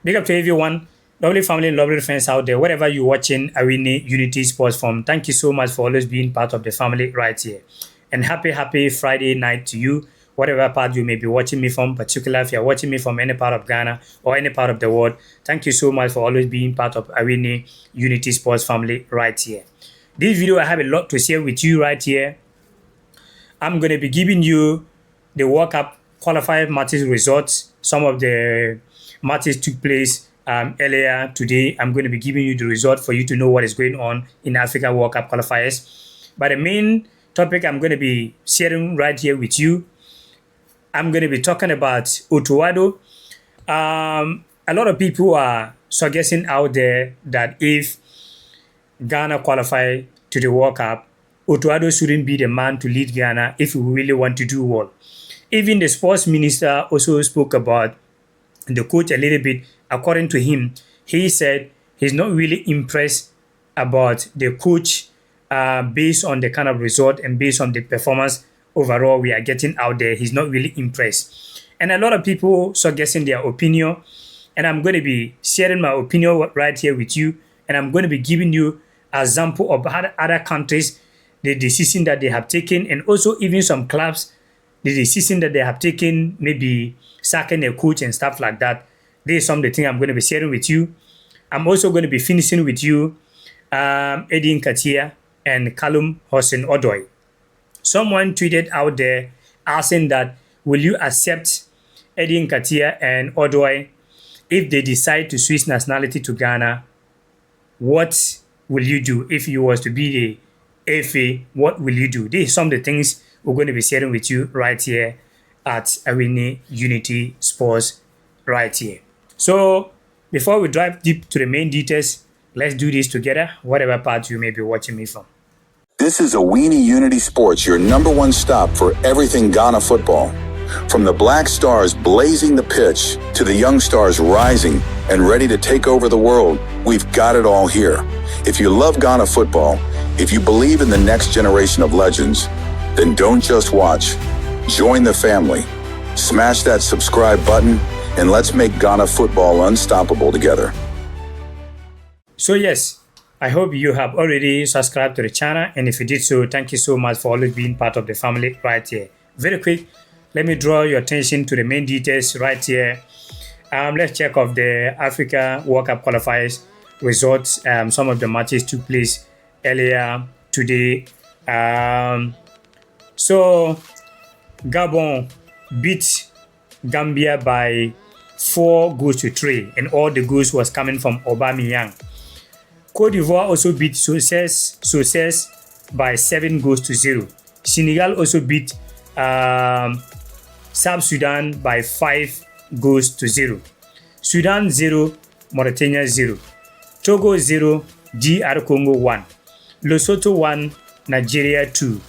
Big up to everyone, lovely family, lovely friends out there, wherever you're watching Awini Unity Sports from. Thank you so much for always being part of the family right here. And happy Friday night to you, whatever part you may be watching me from, particularly if you're watching me from any part of Ghana or any part of the world. Thank you so much for always being part of Awini Unity Sports family right here. This video, I have a lot to share with you right here. I'm going to be giving you the World Cup qualifier matches results. Some of the matches took place earlier today. I'm going to be giving you the result for you to know what is going on in Africa World Cup qualifiers. But the main topic I'm going to be sharing right here with you, I'm going to be talking about Otto. A lot of people are suggesting out there that if Ghana qualify to the World Cup, Otto shouldn't be the man to lead Ghana if we really want to do well. Even the sports minister also spoke about the coach a little bit. According to him, he said he's not really impressed about the coach based on the kind of result and based on the performance overall we are getting out there. He's not really impressed. And a lot of people suggesting their opinion. And I'm going to be sharing my opinion right here with you. And I'm going to be giving you an example of other countries, the decision that they have taken, and also even some clubs, the decision that they have taken, maybe sacking a coach and stuff like that. This is some of the things I'm going to be sharing with you. I'm also going to be finishing with you Nketiah and Hudson Odoi. Someone tweeted out there asking that, will you accept Nketiah and Odoi if they decide to switch nationality to Ghana? What will you do if you was to be the FA? What will you do? These are some of the things we're going to be sharing with you right here at Awini Unity Sports right here. So before we dive deep to the main details, let's do this together, whatever part you may be watching me from. This is Awini Unity Sports, your #1 stop for everything Ghana football. From the Black Stars blazing the pitch to the young stars rising and ready to take over the world, we've got it all here. If you love Ghana football, if you believe in the next generation of legends, then don't just watch. Join the family. Smash that subscribe button and let's make Ghana football unstoppable together. So yes, I hope you have already subscribed to the channel, and if you did so, thank you so much for always being part of the family right here. Very quick, let me draw your attention to the main details right here. Let's check off the Africa World Cup qualifiers results. Some of the matches took place earlier today. So Gabon beat Gambia by 4-3, and all the goals was coming from Aubameyang. Côte d'Ivoire also beat Success by 7-0. Senegal also beat South Sudan by 5-0. Sudan 0, Mauritania 0. Togo 0, DR Congo 1. Lesotho 1, Nigeria 2.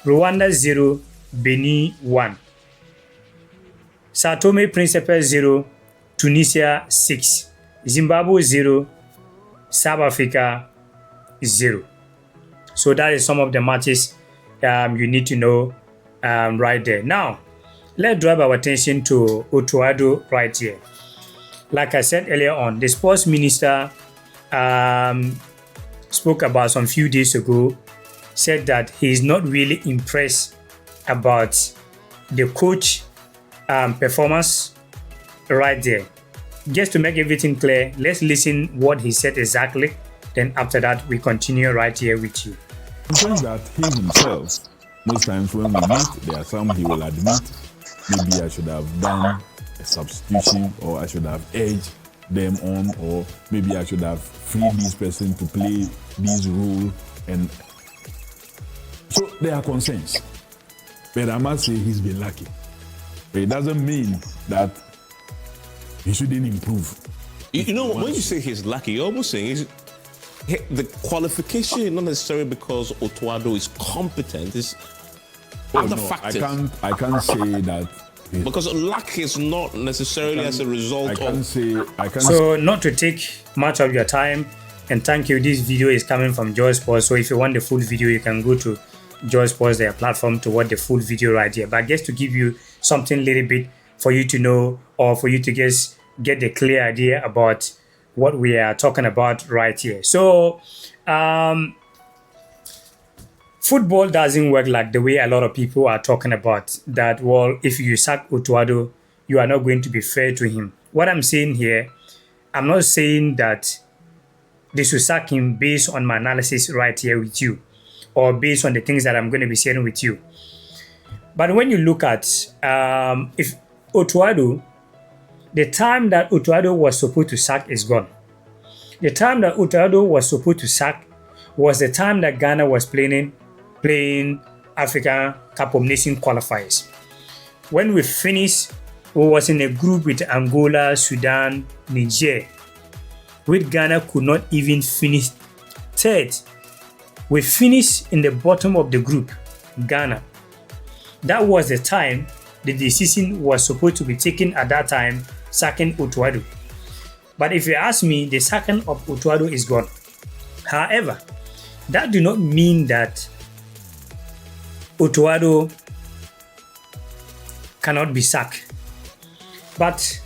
Rwanda 0, Benin 1. Sao Tome Principe 0, Tunisia 6. Zimbabwe 0, South Africa 0. So that is some of the matches you need to know right there. Now, let's drive our attention to Otto right here. Like I said earlier on, the sports minister spoke about some few days ago, said that he is not really impressed about the coach performance right there. Just to make everything clear, let's listen what he said exactly. Then after that, we continue right here with you. Sometimes that he himself, most times when we meet, there are some he will admit, maybe I should have done a substitution, or I should have edged them on, or maybe I should have freed this person to play this role. And so there are concerns. But I must say he's been lucky. But it doesn't mean that he shouldn't improve. You know, when you say he's lucky, you're almost saying the qualification is not necessarily because Otto is competent. It's other factors. I can't say that. Because luck is not necessarily as a result So not to take much of your time, and thank you. This video is coming from Joy Sports. So if you want the full video, you can go to Joy Sports, their platform, to watch the full video right here. But just to give you something little bit for you to know, or for you to just get the clear idea about what we are talking about right here. So, football doesn't work like the way a lot of people are talking about that. Well, if you sack Otto, you are not going to be fair to him. What I'm saying here, I'm not saying that they should sack him based on my analysis right here with you, or based on the things that I'm going to be sharing with you. But when you look at if Otto, the time that Otto was supposed to sack is gone. The time that Otto was supposed to sack was the time that Ghana was playing African Cup of Nations qualifiers. When we finished, we was in a group with Angola, Sudan, Niger, with Ghana could not even finish third. We finished in the bottom of the group, Ghana. That was the time the decision was supposed to be taken at that time, sacking Otto. But if you ask me, the sacking of Otto is gone. However, that do not mean that Otto cannot be sacked. But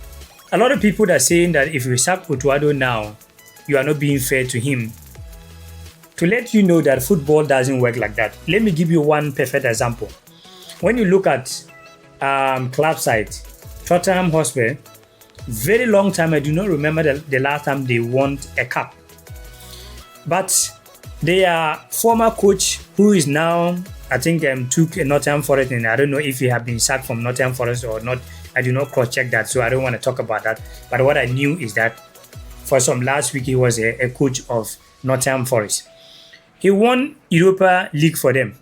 a lot of people are saying that if you sack Otto now, you are not being fair to him. To let you know that football doesn't work like that, let me give you one perfect example. When you look at club side, Tottenham Hotspur, very long time, I do not remember the last time they won a cup. But their former coach, who is now, I think, took Nottingham Forest, and I don't know if he have been sacked from Nottingham Forest or not. I do not cross-check that, so I don't want to talk about that. But what I knew is that for some last week, he was a coach of Nottingham Forest. He won Europa League for them.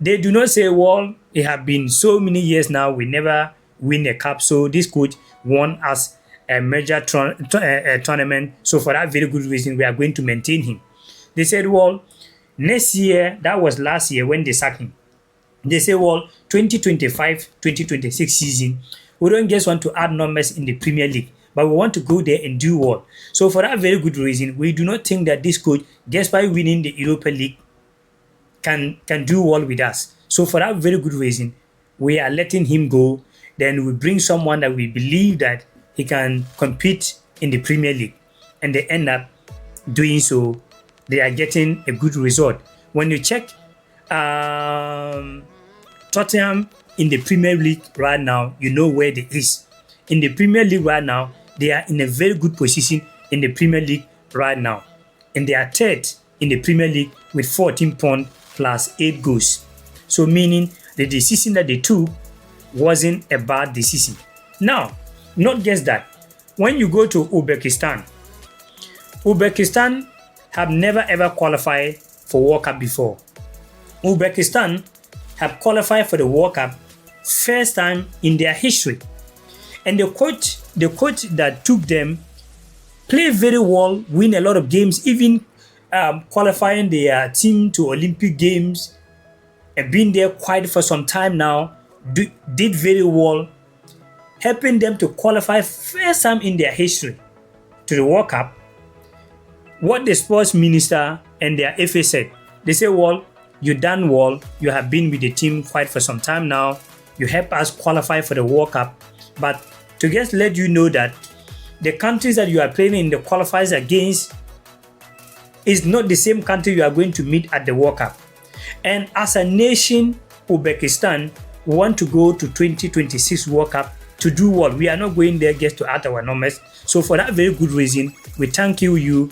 They do not say, well, it have been so many years now, we never win a cup, so this coach won us a major tournament, so for that very good reason, we are going to maintain him. They said, well, next year, that was last year when they sacked him. They say, well, 2025-2026 season, we don't just want to add numbers in the Premier League, but we want to go there and do well. So for that very good reason, we do not think that this coach, just by winning the Europa League, can do well with us. So for that very good reason, we are letting him go. Then we bring someone that we believe that he can compete in the Premier League. And they end up doing so. They are getting a good result. When you check Tottenham in the Premier League right now, you know where they is. In the Premier League right now, they are in a very good position in the Premier League right now. And they are third in the Premier League with 14 points plus 8 goals. So meaning the decision that they took wasn't a bad decision. Now, not just that. When you go to Uzbekistan have never ever qualified for World Cup before. Uzbekistan have qualified for the World Cup first time in their history. And the coach that took them played very well, win a lot of games, even qualifying their team to Olympic Games, and been there quite for some time now, did very well, helping them to qualify first time in their history to the World Cup. What the sports minister and their FA said, they say, well, you done well, you have been with the team quite for some time now, you help us qualify for the World Cup, but to just let you know that the countries that you are playing in the qualifiers against is not the same country you are going to meet at the World Cup. And as a nation, Uzbekistan want to go to 2026 World Cup to do well. We are not going there just to add our numbers. So for that very good reason, we thank you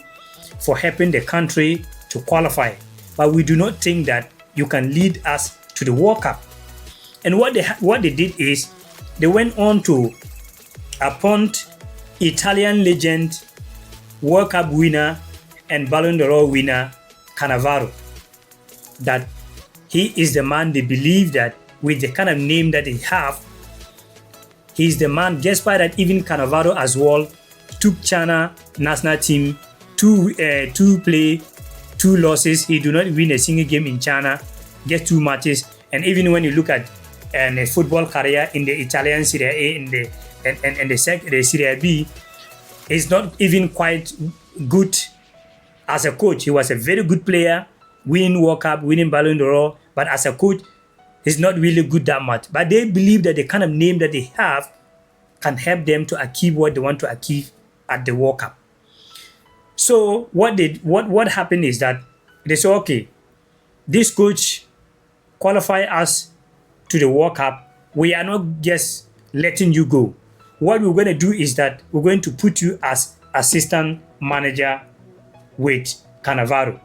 for helping the country to qualify. But we do not think that you can lead us to the World Cup. And what they did is they went on to appoint Italian legend, World Cup winner, and Ballon d'Or winner Cannavaro. That he is the man they believe that with the kind of name that they have, he's the man. Despite that, even Cannavaro as well took China national team two play, 2 losses. He do not win a single game in China, get 2 matches. And even when you look at a football career in the Italian Serie A and the Serie B, he's not even quite good as a coach. He was a very good player, winning World Cup, winning Ballon d'Or, but as a coach, he's not really good that much. But they believe that the kind of name that they have can help them to achieve what they want to achieve at the World Cup. So what happened is that they said, okay, this coach qualify us to the World Cup. We are not just letting you go. What we're going to do is that we're going to put you as assistant manager with Cannavaro.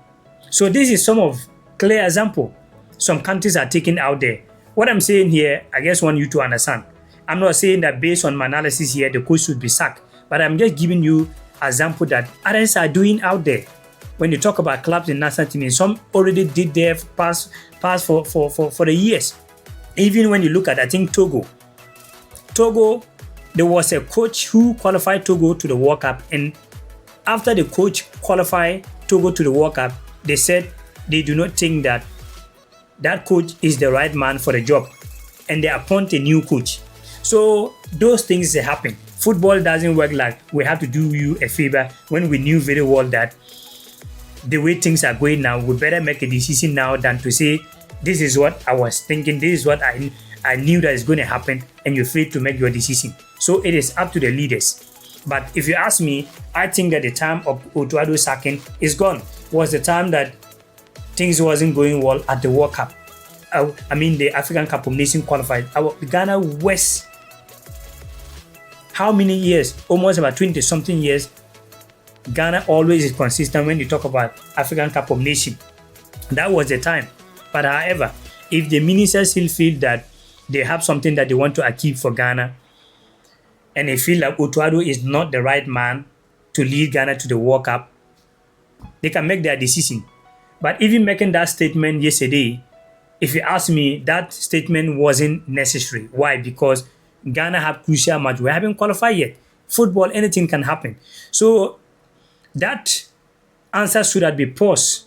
So this is some of clear example some countries are taking out there. What I'm saying here, I just want you to understand. I'm not saying that based on my analysis here, the coach should be sacked, but I'm just giving you example that others are doing out there. When you talk about clubs in national team, some already did their pass for the years. Even when you look at, I think, Togo, there was a coach who qualified Togo to the World Cup, and after the coach qualified Togo to the World Cup, they said they do not think that coach is the right man for the job, and they appoint a new coach. So those things happen. Football doesn't work like we have to do you a favor when we knew very well that the way things are going now, we better make a decision now than to say, this is what I was thinking, this is what I knew that is going to happen, and you're free to make your decision. So it is up to the leaders. But if you ask me, I think that the time of Otto sacking is gone. Was the time that things wasn't going well at the World Cup. The African Cup of Nations qualified. Ghana West, how many years? Almost about 20-something years. Ghana always is consistent when you talk about African Cup of Nations. That was the time. But however, if the ministers still feel that they have something that they want to achieve for Ghana, and they feel like Otto is not the right man to lead Ghana to the World Cup, they can make their decision. But even making that statement yesterday, if you ask me, that statement wasn't necessary. Why? Because Ghana have crucial match. We haven't qualified yet. Football, anything can happen. So that answer should have been paused.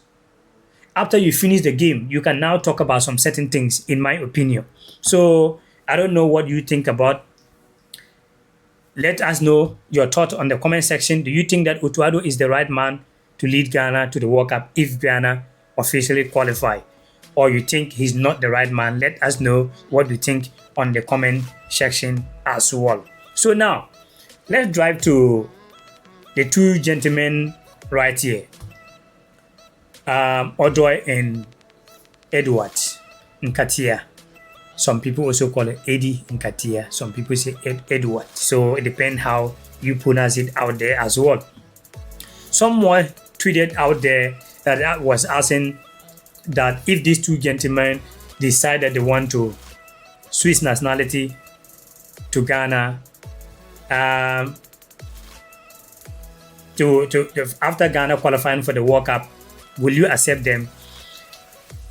After you finish the game, you can now talk about some certain things, in my opinion. So I don't know what you think about. Let us know your thought on the comment section. Do you think that Otto is the right man to lead Ghana to the World Cup if Ghana officially qualify? Or you think he's not the right man? Let us know what you think on the comment section as well. So now, let's drive to the two gentlemen right here. Odoi and Edward Nketiah. Some people also call it Eddie Nketiah. Some people say Edward. So it depends how you pronounce it out there as well. Someone tweeted out there that was asking that if these two gentlemen decide that they want to switch nationality to Ghana, after Ghana qualifying for the World Cup, will you accept them?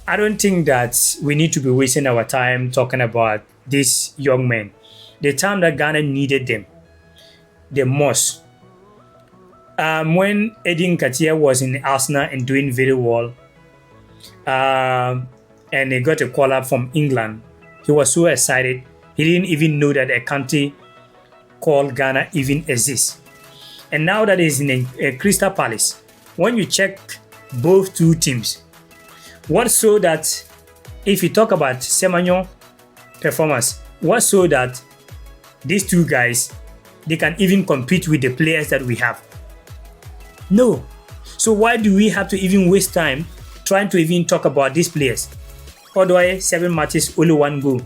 I don't think that we need to be wasting our time talking about these young men. The time that Ghana needed them the most, when Eddie Nketiah was in Arsenal and doing very well, and he got a call up from England, he was so excited. He didn't even know that a country called Ghana even exists. And now that he's in a Crystal Palace, when you check both two teams, what so that if you talk about Semenyo performance, what so that these two guys, they can even compete with the players that we have? No. So why do we have to even waste time trying to even talk about these players? Odoi, 7 matches, only 1 goal.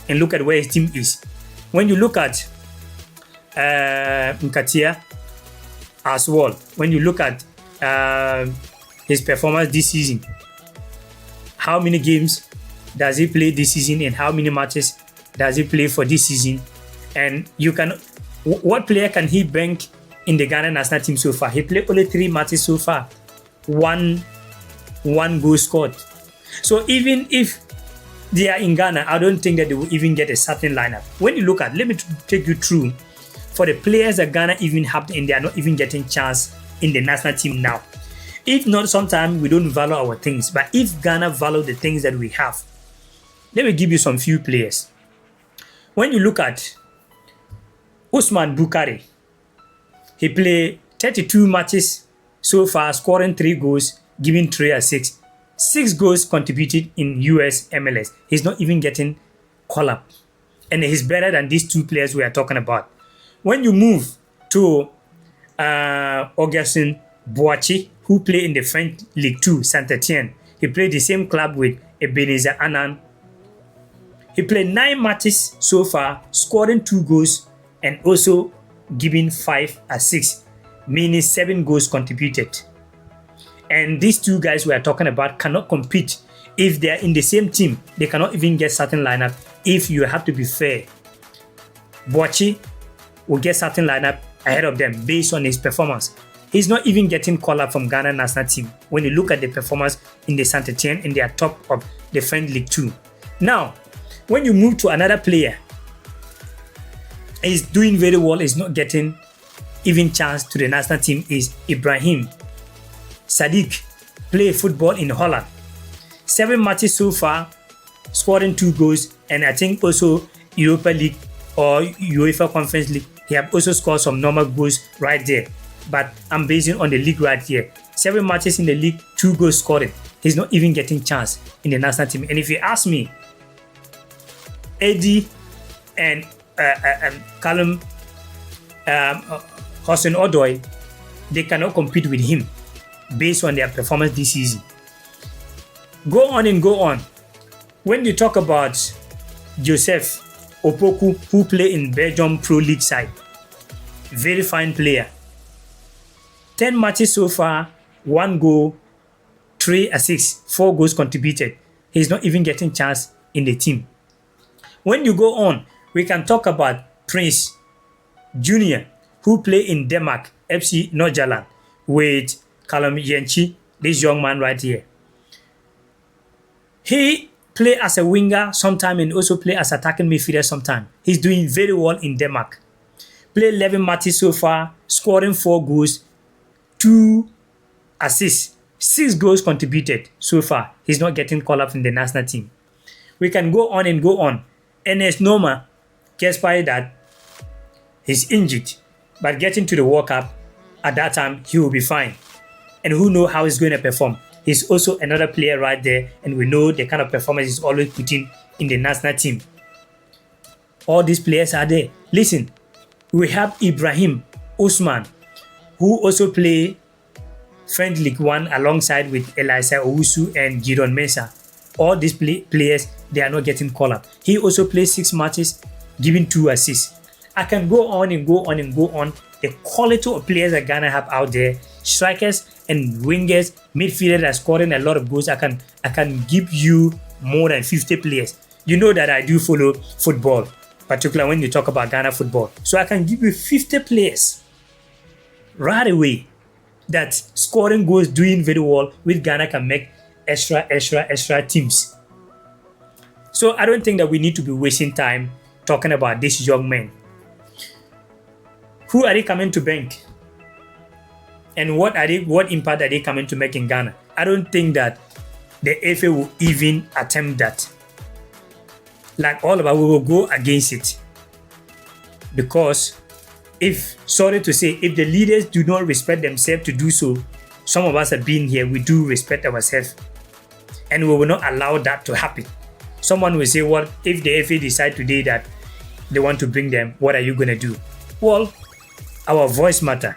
And look at where his team is. When you look at Nketiah as well, when you look at his performance this season, how many games does he play this season and how many matches does he play for this season? And you can, what player can he bank in the Ghana national team so far? He played only 3 matches so far, one goal scored. So even if they are in Ghana, I don't think that they will even get a certain lineup. When you look at, let me take you through for the players that Ghana even have, and they are not even getting chance in the national team now. If not, sometimes we don't value our things. But if Ghana value the things that we have, let me give you some few players. When you look at Usman Bukari, he played 32 matches so far, scoring 3 goals, giving 3 assists. 6 goals contributed in US MLS. He's not even getting call up. And he's better than these two players we are talking about. When you move to Augustin Boachi, who played in the French League 2, Saint-Etienne, he played the same club with Ebenezer Annan. He played 9 matches so far, scoring 2 goals and also giving 5 assists, meaning 7 goals contributed. And these 2 guys we are talking about cannot compete. If they are in the same team, they cannot even get certain lineup. If you have to be fair, Boachi will get certain lineup ahead of them based on his performance. He's not even getting called up from Ghana national team when you look at the performance in the Saint-Etienne in their top of the French League 2. Now, when you move to another player, he's doing very well, he's not getting even chance to the national team, is Ibrahim Sadiq, play football in Holland. 7 matches so far, scoring 2 goals, and I think also Europa League or UEFA Conference League, he have also scored some normal goals right there. But I'm basing on the league right here. 7 matches in the league, 2 goals scoring. He's not even getting chance in the national team. And if you ask me, Eddie and Callum Hudson Odoi, they cannot compete with him based on their performance this season. Go on and go on. When you talk about Joseph Opoku, who play in Belgium Pro League side, very fine player. 10 matches so far, 1 goal, 3 assists, 4 goals contributed. He's not even getting chance in the team. When you go on, we can talk about Prince Jr., who play in Denmark, FC Nordsjælland, with Callum Yenchi, this young man right here. He play as a winger sometime and also play as attacking midfielder sometime. He's doing very well in Denmark. Play 11 matches so far, scoring 4 goals, 2 assists, 6 goals contributed so far. He's not getting called up in the national team. We can go on and go on. NS Noma gets by that he's injured, but getting to the World Cup, at that time, he will be fine. And who knows how he's going to perform. He's also another player right there, and we know the kind of performance he's always putting in the national team. All these players are there. Listen, we have Ibrahim Osman, who also play French League 1 alongside with Elisa Owusu and Giron Mensah. All these players, they are not getting called up. He also plays 6 matches, giving 2 assists. I can go on and go on and go on. The quality of players that Ghana have out there, strikers and wingers, midfielders that are scoring a lot of goals. I can give you more than 50 players. You know that I do follow football, particularly when you talk about Ghana football. So I can give you 50 players right away that scoring goals, doing very well with Ghana can make extra teams. So I don't think that we need to be wasting time talking about these young men. Who are they coming to bank? And what impact are they coming to make in Ghana? I don't think that the FA will even attempt that. Like all of us, we will go against it. Because if the leaders do not respect themselves to do so, some of us have been here, we do respect ourselves. And we will not allow that to happen. Someone will say, well, if the FA decide today that they want to bring them, what are you going to do? Well, our voice matter.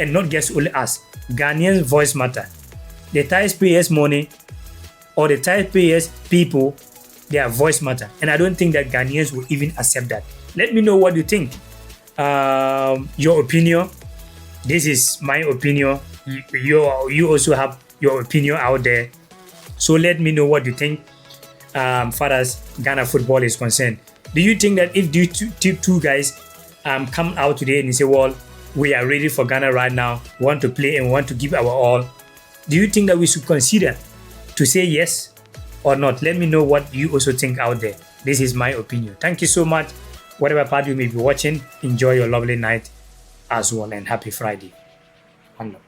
And not just only us. Ghanaians' voice matter. The taxpayers' money or the taxpayers' people, their voice matter. And I don't think that Ghanaians will even accept that. Let me know what you think. Your opinion. This is my opinion. You also have your opinion out there. So let me know what you think far as Ghana football is concerned. Do you think that if these two guys come out today and say, well, we are ready for Ghana right now, we want to play and we want to give our all, do you think that we should consider to say yes or not? Let me know what you also think out there. This is my opinion. Thank you so much. Whatever part you may be watching, enjoy your lovely night as well and happy Friday. One love.